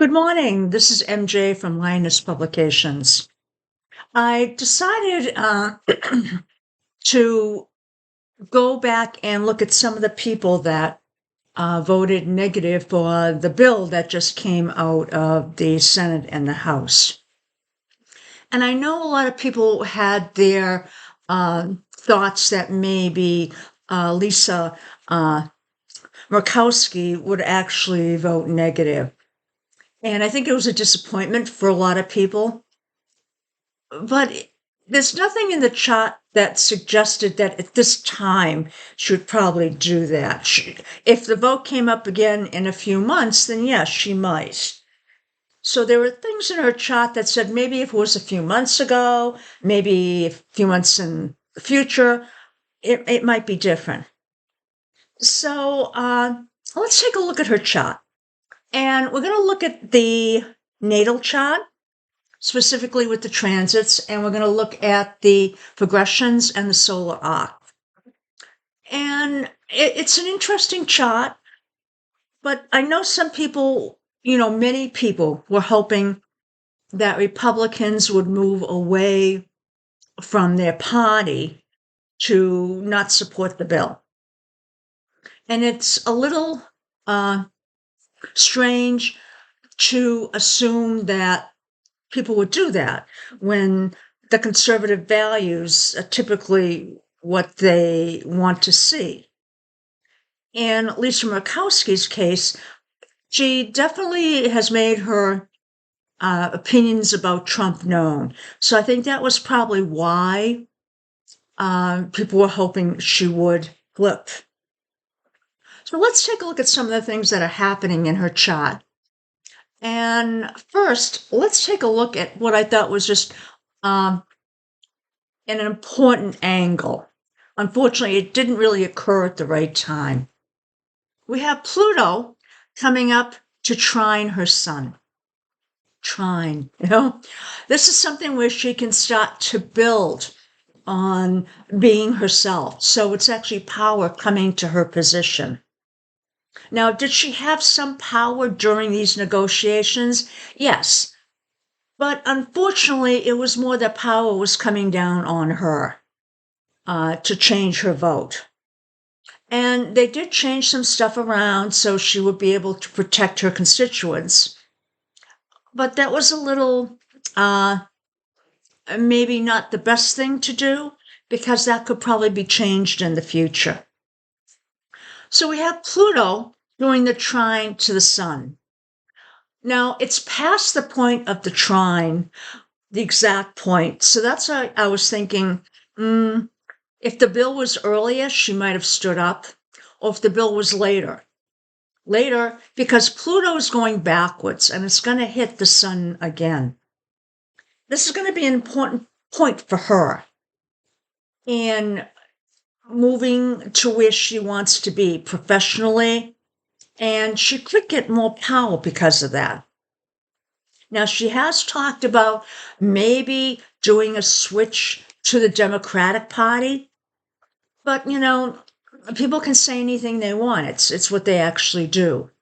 Good morning. This is MJ from Linus Publications. I decided to go back and look at some of the people that voted negative for the bill that just came out of the Senate and the House. And I know a lot of people had their thoughts that maybe Lisa Murkowski would actually vote negative. And I think it was a disappointment for a lot of people. But there's nothing in the chart that suggested that at this time she would probably do that. If the vote came up again in a few months, then yes, she might. So there were things in her chart that said maybe if it was a few months ago, maybe a few months in the future, it might be different. So let's take a look at her chart. And we're going to look at the natal chart, specifically with the transits, and we're going to look at the progressions and the solar arc. And it's an interesting chart, but I know some people, many people were hoping that Republicans would move away from their party to not support the bill. And it's a little strange to assume that people would do that when the conservative values are typically what they want to see. In Lisa Murkowski's case, she definitely has made her opinions about Trump known. So I think that was probably why people were hoping she would flip. So let's take a look at some of the things that are happening in her chart. And first, let's take a look at what I thought was just an important angle. Unfortunately, it didn't really occur at the right time. We have Pluto coming up to trine her sun. Trine, This is something where she can start to build on being herself. So it's actually power coming to her position. Now, did she have some power during these negotiations? Yes. But unfortunately, it was more that power was coming down on her to change her vote. And they did change some stuff around so she would be able to protect her constituents. But that was a little, maybe not the best thing to do, because that could probably be changed in the future. So we have Pluto doing the trine to the sun. Now, it's past the point of the trine, the exact point. So that's why I was thinking, if the bill was earlier, she might have stood up, or if the bill was later. Later, because Pluto is going backwards and it's going to hit the sun again. This is going to be an important point for her in moving to where she wants to be professionally, and she could get more power because of that. Now, she has talked about maybe doing a switch to the Democratic Party, but, people can say anything they want. It's what they actually do.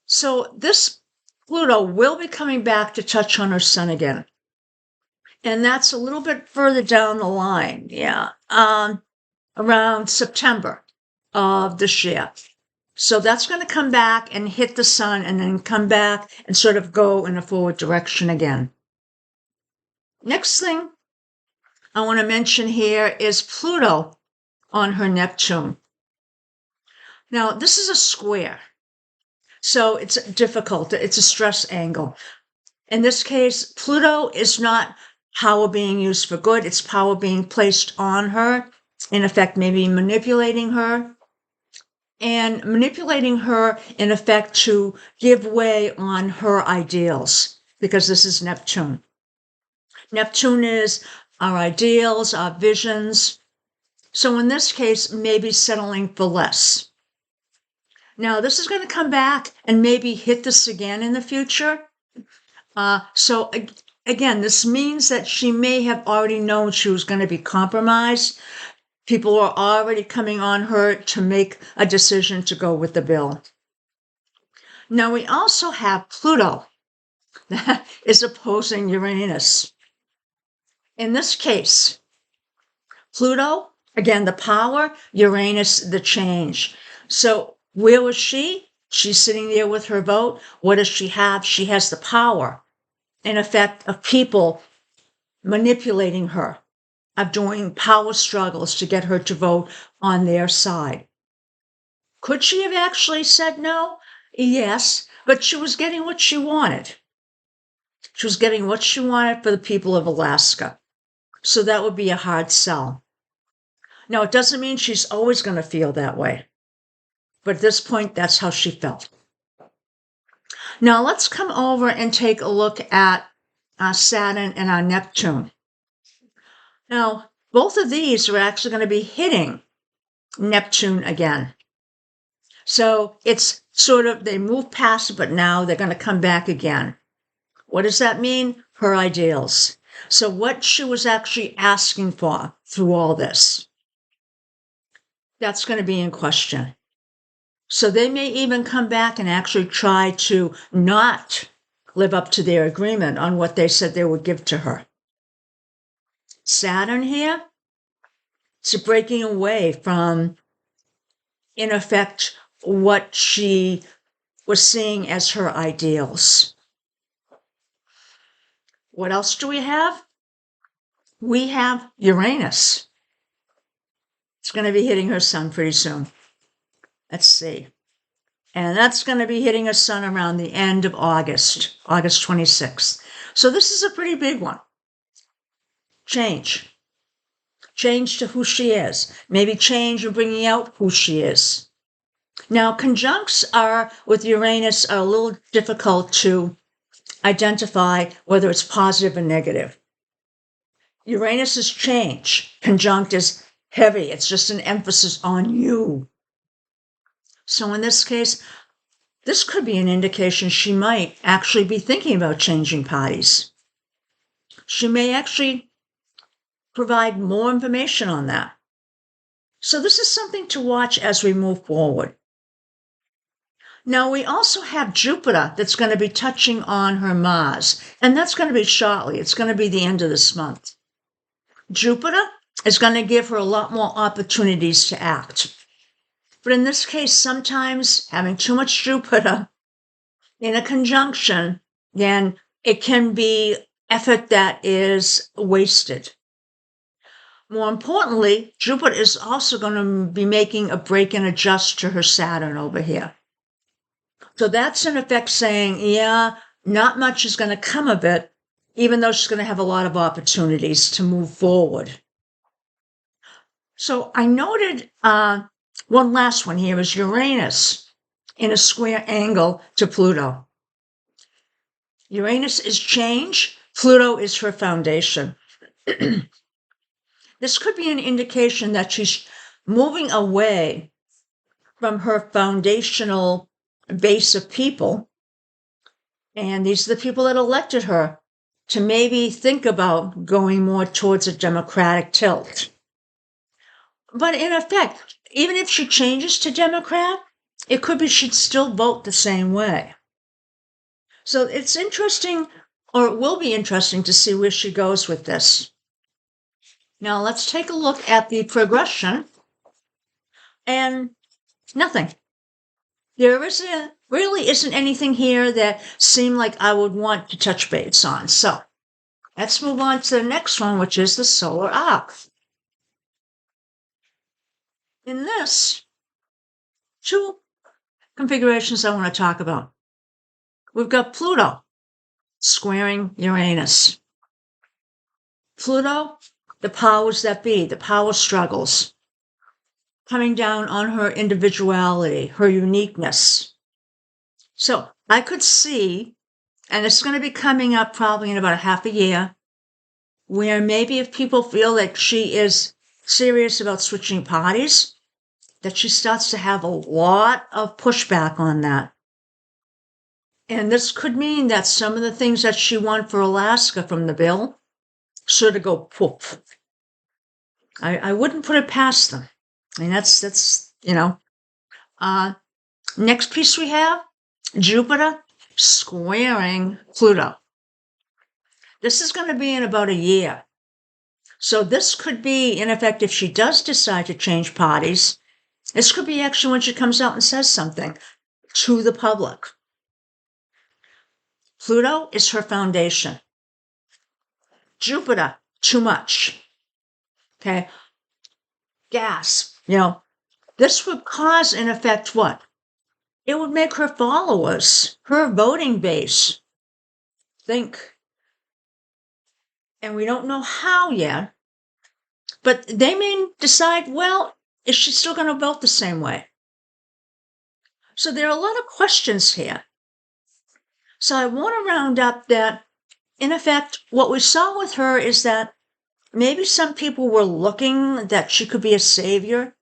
So this Pluto will be coming back to touch on her sun again. And that's a little bit further down the line, around September of this year. So that's going to come back and hit the sun and then come back and sort of go in a forward direction again. Next thing I want to mention here is Pluto on her Neptune. Now, this is a square, so it's difficult. It's a stress angle. In this case, Pluto is not power being used for good. It's power being placed on her, in effect, maybe manipulating her. And manipulating her, in effect, to give way on her ideals, because this is Neptune. Neptune is our ideals, our visions. So in this case, maybe settling for less. Now, this is going to come back and maybe hit this again in the future. So again, this means that she may have already known she was going to be compromised. People are already coming on her to make a decision to go with the bill. Now, we also have Pluto that is opposing Uranus. In this case, Pluto, again, the power, Uranus, the change. So where was she? She's sitting there with her vote. What does she have? She has the power, in effect, of people manipulating her, of doing power struggles to get her to vote on their side. Could she have actually said no? Yes, but she was getting what she wanted. She was getting what she wanted for the people of Alaska. So that would be a hard sell. Now, it doesn't mean she's always going to feel that way. But at this point, that's how she felt. Now, let's come over and take a look at Saturn and our Neptune. Now, both of these are actually going to be hitting Neptune again. So it's sort of, they move past it, but now they're going to come back again. What does that mean? Her ideals. So what she was actually asking for through all this, that's going to be in question. So they may even come back and actually try to not live up to their agreement on what they said they would give to her. Saturn here, it's breaking away from, in effect, what she was seeing as her ideals. What else do we have? We have Uranus. It's going to be hitting her sun pretty soon. Let's see. And that's going to be hitting her sun around the end of August, August 26th. So this is a pretty big one. Change. Change to who she is. Maybe change in bringing out who she is. Now, conjuncts are, with Uranus, are a little difficult to identify whether it's positive or negative. Uranus is change. Conjunct is heavy. It's just an emphasis on you. So in this case, this could be an indication she might actually be thinking about changing parties. She may actually provide more information on that. So this is something to watch as we move forward. Now, we also have Jupiter that's going to be touching on her Mars, and that's going to be shortly. It's going to be the end of this month. Jupiter is going to give her a lot more opportunities to act. But in this case, sometimes having too much Jupiter in a conjunction, then it can be effort that is wasted. More importantly, Jupiter is also going to be making a break and adjust to her Saturn over here. So that's in effect saying, yeah, not much is going to come of it, even though she's going to have a lot of opportunities to move forward. So I noted one last one here is Uranus in a square angle to Pluto. Uranus is change. Pluto is her foundation. This could be an indication that she's moving away from her foundational base of people. And these are the people that elected her to maybe think about going more towards a Democratic tilt. But in effect, even if she changes to Democrat, it could be she'd still vote the same way. So it's interesting, or it will be interesting to see where she goes with this. Now let's take a look at the progression. And nothing. There really isn't anything here that seemed like I would want to touch base on. So let's move on to the next one, which is the solar arc. In this, two configurations I want to talk about. We've got Pluto squaring Uranus. Pluto, the powers that be, the power struggles, coming down on her individuality, her uniqueness. So I could see, and it's going to be coming up probably in about a half a year, where maybe if people feel that she is serious about switching parties, that she starts to have a lot of pushback on that. And this could mean that some of the things that she won for Alaska from the bill sort of go poof. I wouldn't put it past them. I mean, that's next piece we have Jupiter squaring Pluto. This is going to be in about a year. So this could be, in effect, if she does decide to change parties, this could be actually when she comes out and says something to the public. Pluto is her foundation. Jupiter, too much. Okay. Gas. This would cause, in effect, what? It would make her followers, her voting base, think. And we don't know how yet, but they may decide, well, is she still going to vote the same way? So there are a lot of questions here. So I want to round up that, in effect, what we saw with her is that maybe some people were looking that she could be a savior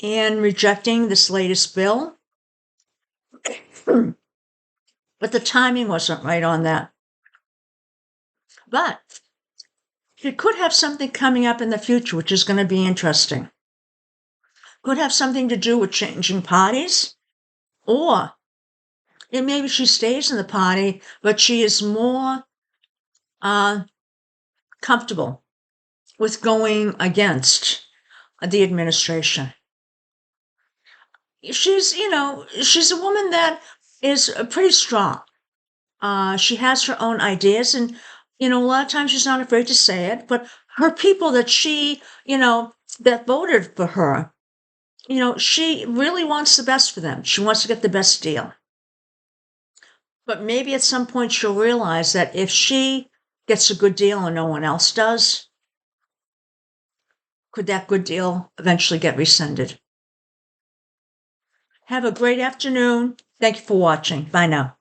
and rejecting this latest bill. But the timing wasn't right on that. But she could have something coming up in the future, which is going to be interesting. Could have something to do with changing parties, or maybe she stays in the party, but she is more comfortable with going against the administration. She's a woman that is pretty strong. She has her own ideas, and, a lot of times she's not afraid to say it, but her people that she, that voted for her, she really wants the best for them. She wants to get the best deal. But maybe at some point she'll realize that if she gets a good deal and no one else does, could that good deal eventually get rescinded? Have a great afternoon. Thank you for watching. Bye now.